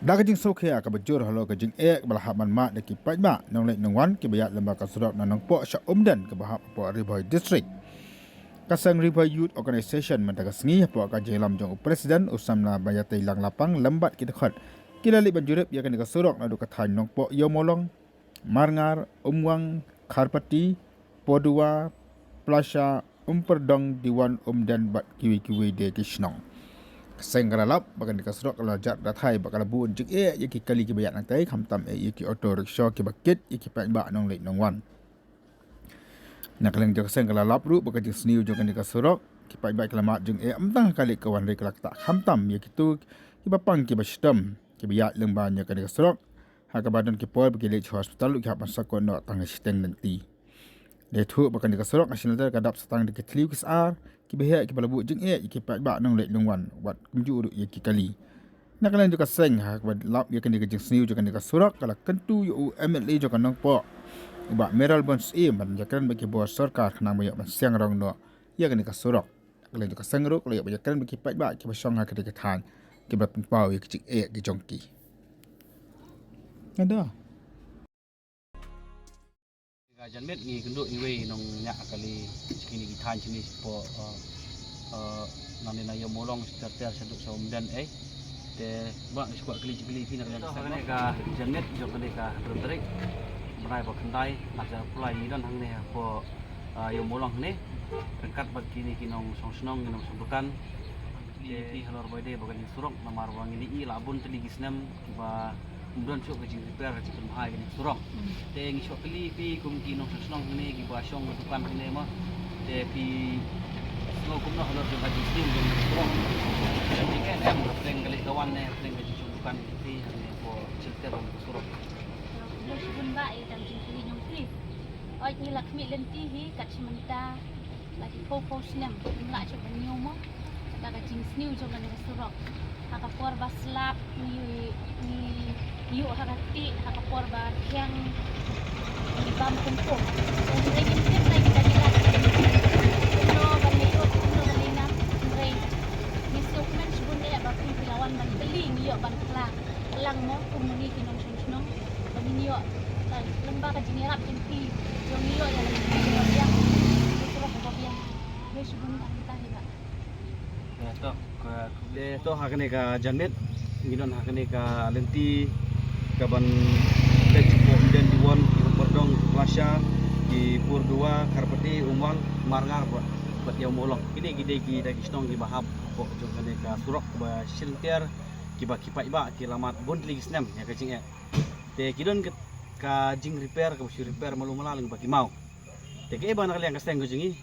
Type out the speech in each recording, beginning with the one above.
Dah kajing sokhe ka bajur halo kajing balahap man mak deki pajma nong lek nong wan ki bayat lembaga surat nanong po sya umdan ke bahap po Riboy district. Kasang Riboy Youth Organization mendagasngi po kajing lam jong presiden usamna bayatai lang lapang lembat ki dekat. Kila li banjurep ya kan surok nadu kathan nong po yo molong marngar umwang kharpati podua plasha umperdong diwan umdan bat kiwi-kiwi de kisnong. Seng keralap bagan dikasrok kalau jat datai bakal buun jik yaki kali ki bayat nantai khamtam yaki auto rickshaw ki bakit yaki pak ba nong lek nong wan. Nakaleng jok seng keralap ru bagan jik sniu jokan dikasrok ki pak ba kelamat jeng amtang kali kawan rek lak tak khamtam yaki tu ki bapang ki bastem ki bayat lengban jokan dikasrok ha ka badan ki pol bagi lek hospital ki hapan sakon no tang siteng nanti. Dia tu bakan dikasrok nasional kadap setang diketliu kisar ki behak ki balabu jeng ki pak ba nong lek longwan wat kunju ye ki kali nak kalian juga seng ha bad lap ye kan dikejeng sniu juga dikasurak kala kentu yu MLA juga nong po ba meral bons man jakan bagi bos sarkar kena moyak man siang rong no ye kan dikasurak kalian juga seng ro kala jakan bagi pak ba ki basong ha ka dikethan ki bat pau ye ki jongki ada Janmet ngi kenduk iwe nong nyak kali sekini gitan sini po nani na yo molong terter seduk somdan te ba suka kali pina kali sana ka janmet jo kali ka tertarik merai ba kendai ada pulai dan hang ne po yo molong ne dekat bag kini kinong songsnong kinong sombukan ti halor boy de bagan surok namar wang ini labun teligisnam ba kemudian syok kecil repair kecil mahal kini surok. Teng syok kali pi kumki nong senang ni giba syong berdukan ni mah. Te pi semua kumno halor jumpa jistim jom surok. Jadi kan em teng kali kawan ni teng kecil berdukan ti ni po cerita jom surok. Lo sebun ba dalam jingkuli nyong ti. Oi ni lakmi lenti hi kat sementa lagi po senam nak syok banyu mah. Daga jing sniu jom ni surok. Haka por baslap ni yuk harati haka por bar yang di bam kumpul. Jadi kita lagi tadi no baliyo no balina rei. Misuk men sebun dia bakun pilawan ban beling yuk ban lang mo kumuni kinong sunong. Bani yuk lembah jinirap inti yung yuk yang surah babian. Dia sebun tak hiba. To hakane ka janmet nginon hakane ka lenti kaban lek dan diwan perdong plasha di pur 2 karpati umwang marngar buat yang molong ini gide ki dagi stong di bahab pok jongane ka surok ba silter ki ba kipai ba ki lamat bon ligisnem ya kacing te kidon ka jing repair ka busi repair malu malaling ba ki mau te ke ba nakali ang kasteng gujingi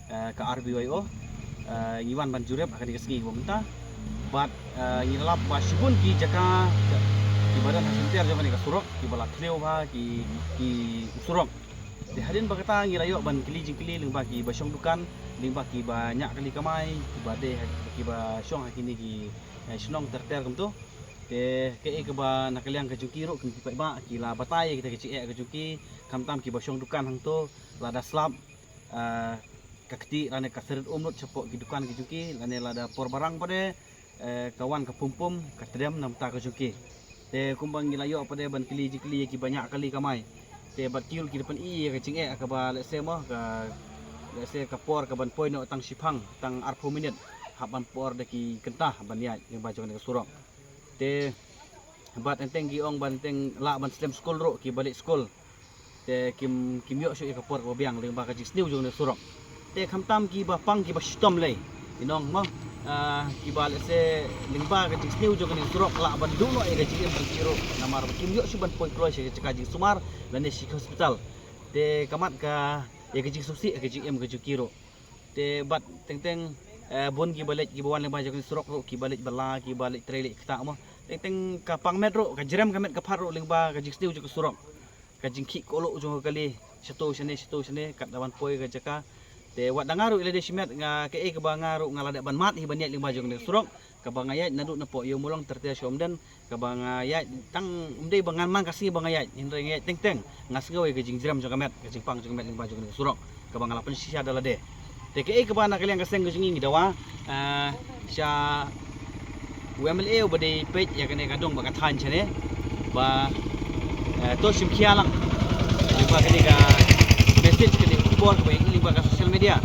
ka RBYO ngiwan ban jurep akan dikasih bomta bat ngilap basibun ki jaka ki badan hasilter jangan ni kasurok ki balat leo ba ki usurok di hadin bagata ngilayo ban kili lingba ki basyong dukan lingba ki banyak kali kamai ki bade ki ba syong hakini ki senong terter kumtu ke ke ba nakaliang kajuki ro ki ba ki la batai kita kecik kajuki kamtam ki basyong dukan hang tu lada slap kakti lane kaseret umrut cepok gidukan gijuki lane lada por barang pade kawan ke pumpum katrem nam ta kajuki te kumbang gilayo pade ban kili jikli ki banyak kali kamai te bat kiul ki depan kacing ka ba lese mah lese ka por ka ban poin no tang sipang tang arpo minit haban por de ki kentah ban ya yang bajo ke surok te bat enteng giong ban enteng la ban stem school ro ki balik school te kim yo syu ka por biang lembah ka jisniu jong ne surok te khamtam ki ba pang ki ba stom lei inong mo ki ba lese lingba ka jisniu jong ni surok la ban du no e ga jing ban ciro namar kim yo suban point klo se ka jing sumar lan ne sik hospital te kamat ka e ga jing susi ka jing em ga jukiro te bat teng bon ki balik ki bawan lingba jong ni surok ro ki balik bala ki balik trele kita mo teng ka pang metro ka jerem ka met ka pharo lingba ka jisniu jong surok ka jing ki kolo jong kali seto sene kat dawan poi ka jaka te wat dangaru ile de simet nga ke ke bangaru ngalada ban mat hi baniat lima jong ne surok ka bangayat nadu na po yo mulong tertia somdan ka bangayat tang umdei bangan mang kasi bangayat hindre ngayat teng ngasgawe ke jing jram jong kamet ke jing pang jong met lima jong ne surok ka bangalapan sisa dala de te ke bana kalian kaseng jing ngi dawa sya UMLA ubade page ya kene kadong bakat han chane ba to sim khialang lingba kene ka message kene kubor ba lingba ka social media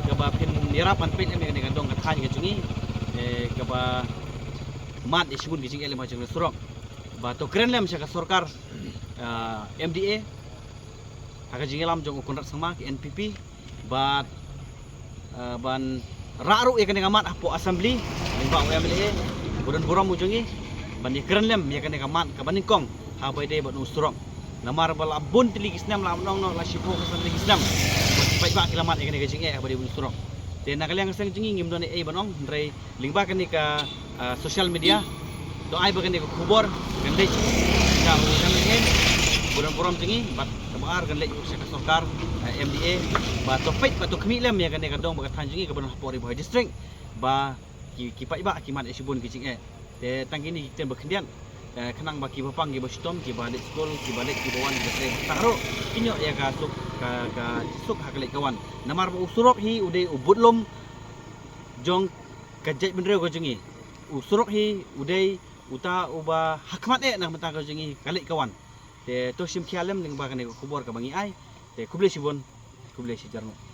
ka ba pin nirapan page kene kadong kat han ka chungi ka ba mat isibun gijing ele ma jeng surok ba to kren lem sa ka sarkar MDA aga jingelam jong ukun rat sama ke NPP ba ban raru ya kene ngamat apo assembly lingba UMLA budan buram ujongi ban ni kren lem ya kene ngamat ka baningkong ha bai de ban usurok namar bal abun tiligis nam lam nong no la shipo ka san tiligis nam bai ba kilamat ya kene gijing e ba de usurok te nakaliang sang jingi ngim don e banong ndrei lingba kene ka social media do ai ba kene ko kubor kende ka UMLA buram-buram tinggi bat kebar kan lek urus sarkar MDA ba to pait ba to khmi lem ya kan kadong ba than jingi ka ban Pori Boy district ba ki pai ba ki man esibun ki jing te tang ini kita berkendian kenang ba ki bapang ki bostom ki balik school ki balik ki bawan ki tre taro inyo ya ka suk hak lek kawan namar usurok hi ude ubudlum jong kajai benreu ko jingi usurok hi ude uta uba hakmat nang mentang ko jingi kalik kawan te to sim khialem ning ba kane kubor ka bangi ai te kuble sibon kuble si jarno